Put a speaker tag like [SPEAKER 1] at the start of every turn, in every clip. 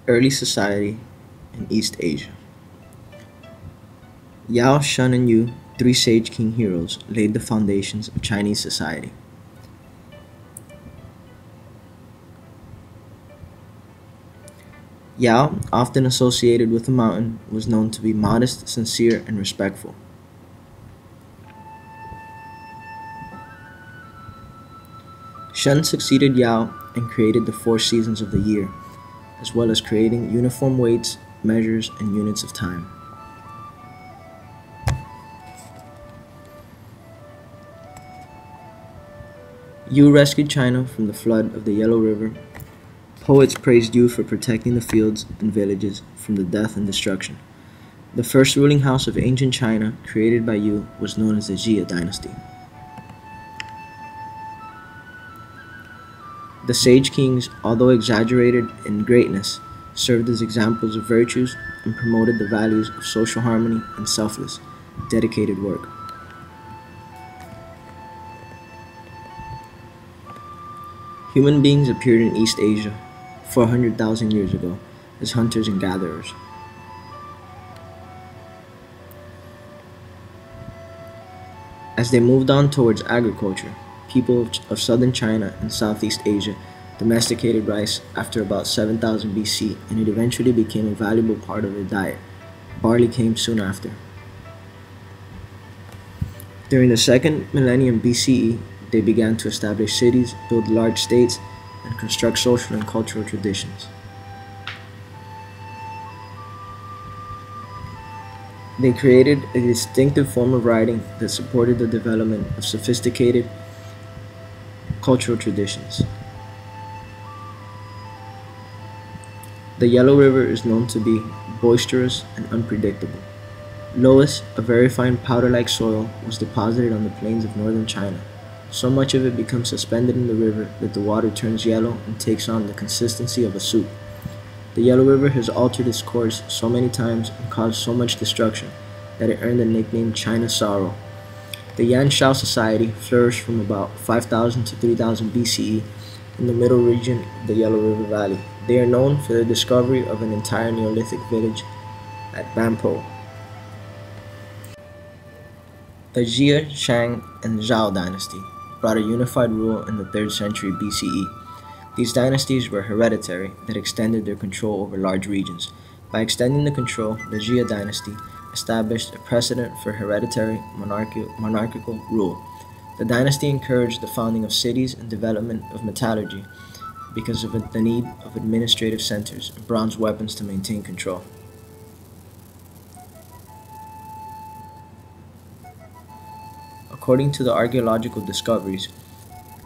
[SPEAKER 1] Early society in East Asia. Yao, Shun, and Yu, three Sage King heroes, laid the foundations of Chinese society. Yao, often associated with the mountain, was known to be modest, sincere, and respectful. Shun succeeded Yao and created the four seasons of the year, as well as creating uniform weights, measures, and units of time. Yu rescued China from the flood of the Yellow River. Poets praised Yu for protecting the fields and villages from the death and destruction. The first ruling house of ancient China, created by Yu, was known as the Jia dynasty. The sage kings, although exaggerated in greatness, served as examples of virtues and promoted the values of social harmony and selfless, dedicated work. Human beings appeared in East Asia 400,000 years ago as hunters and gatherers. As they moved on towards agriculture, people of southern China and Southeast Asia domesticated rice after about 7000 BC, and it eventually became a valuable part of their diet. Barley came soon after. During the second millennium BCE, they began to establish cities, build large states, and construct social and cultural traditions. They created a distinctive form of writing that supported the development of sophisticated cultural traditions. The Yellow River is known to be boisterous and unpredictable. Loess, a very fine powder-like soil, was deposited on the plains of northern China. So much of it becomes suspended in the river that the water turns yellow and takes on the consistency of a soup. The Yellow River has altered its course so many times and caused so much destruction that it earned the nickname China's Sorrow. The Yan Shao society flourished from about 5000 to 3000 BCE in the middle region of the Yellow River Valley. They are known for the discovery of an entire Neolithic village at Banpo. The Jia, Shang, and Zhao dynasty brought a unified rule in the 3rd century BCE. These dynasties were hereditary that extended their control over large regions. By extending the control, the Jia dynasty established a precedent for hereditary monarchical rule. The dynasty encouraged the founding of cities and development of metallurgy because of the need of administrative centers and bronze weapons to maintain control. According to the archaeological discoveries,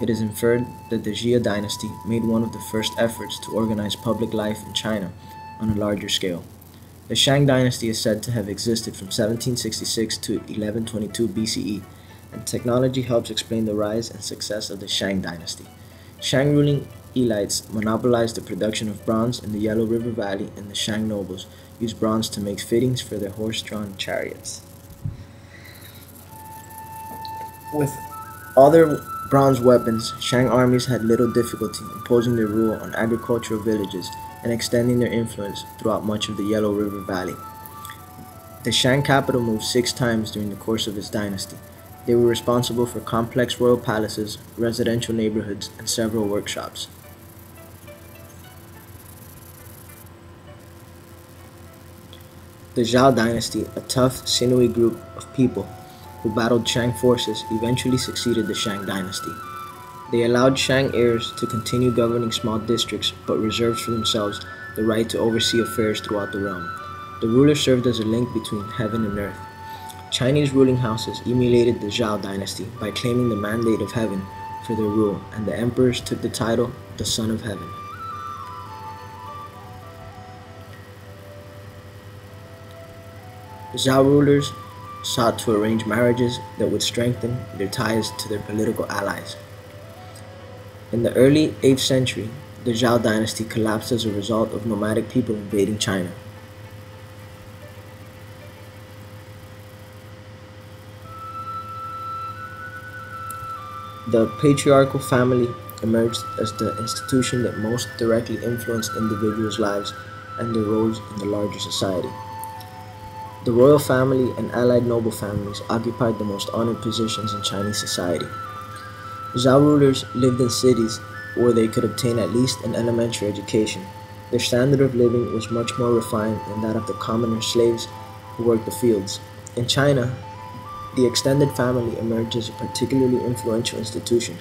[SPEAKER 1] it is inferred that the Jia dynasty made one of the first efforts to organize public life in China on a larger scale. The Shang dynasty is said to have existed from 1766 to 1122 BCE, and technology helps explain the rise and success of the Shang dynasty. Shang ruling elites monopolized the production of bronze in the Yellow River Valley, and the Shang nobles used bronze to make fittings for their horse-drawn chariots. With all their bronze weapons, Shang armies had little difficulty imposing their rule on agricultural villages and extending their influence throughout much of the Yellow River Valley. The Shang capital moved 6 times during the course of its dynasty. They were responsible for complex royal palaces, residential neighborhoods, and several workshops. The Zhao dynasty, a tough, sinewy group of people who battled Shang forces, eventually succeeded the Shang dynasty. They allowed Shang heirs to continue governing small districts, but reserved for themselves the right to oversee affairs throughout the realm. The ruler served as a link between heaven and earth. Chinese ruling houses emulated the Zhao dynasty by claiming the mandate of heaven for their rule, and the emperors took the title the Son of Heaven. Zhao rulers sought to arrange marriages that would strengthen their ties to their political allies. In the early 8th century, the Zhao dynasty collapsed as a result of nomadic people invading China. The patriarchal family emerged as the institution that most directly influenced individuals' lives and their roles in the larger society. The royal family and allied noble families occupied the most honored positions in Chinese society. Zhao rulers lived in cities where they could obtain at least an elementary education. Their standard of living was much more refined than that of the commoner slaves who worked the fields. In China, the extended family emerged as a particularly influential institution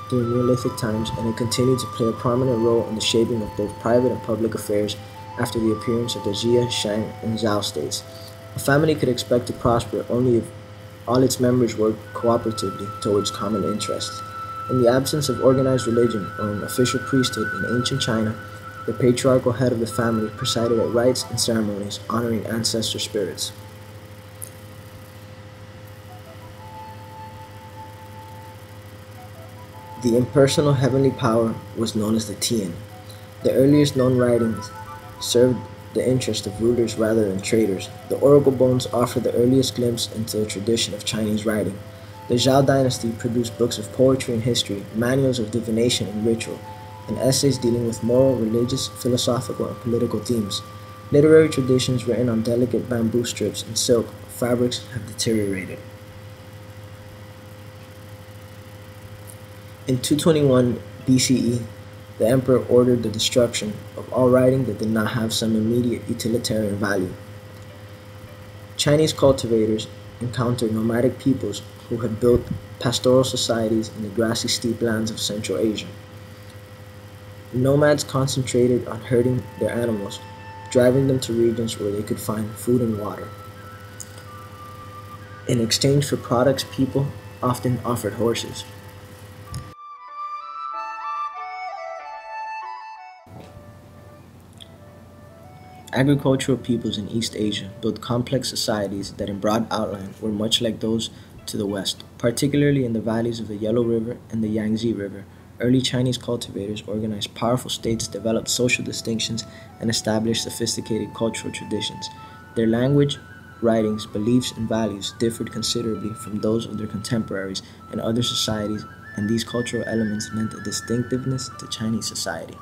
[SPEAKER 1] during Neolithic times, and it continued to play a prominent role in the shaping of both private and public affairs after the appearance of the Jia, Shang, and Zhao states. A family could expect to prosper only if all its members worked cooperatively towards common interests. In the absence of organized religion or an official priesthood in ancient China, the patriarchal head of the family presided at rites and ceremonies honoring ancestor spirits. The impersonal heavenly power was known as the Tian. The earliest known writings served the interest of rulers rather than traders. The oracle bones offer the earliest glimpse into the tradition of Chinese writing. The Zhao dynasty produced books of poetry and history, manuals of divination and ritual, and essays dealing with moral, religious, philosophical, and political themes. Literary traditions written on delicate bamboo strips and silk fabrics have deteriorated. In 221 BCE, the emperor ordered the destruction of all writing that did not have some immediate utilitarian value. Chinese cultivators encountered nomadic peoples who had built pastoral societies in the grassy steppe lands of Central Asia. Nomads concentrated on herding their animals, driving them to regions where they could find food and water. In exchange for products, people often offered horses. Agricultural peoples in East Asia built complex societies that in broad outline were much like those to the west, particularly in the valleys of the Yellow River and the Yangtze River. Early Chinese cultivators organized powerful states, developed social distinctions, and established sophisticated cultural traditions. Their language, writings, beliefs, and values differed considerably from those of their contemporaries in other societies, and these cultural elements lent a distinctiveness to Chinese society.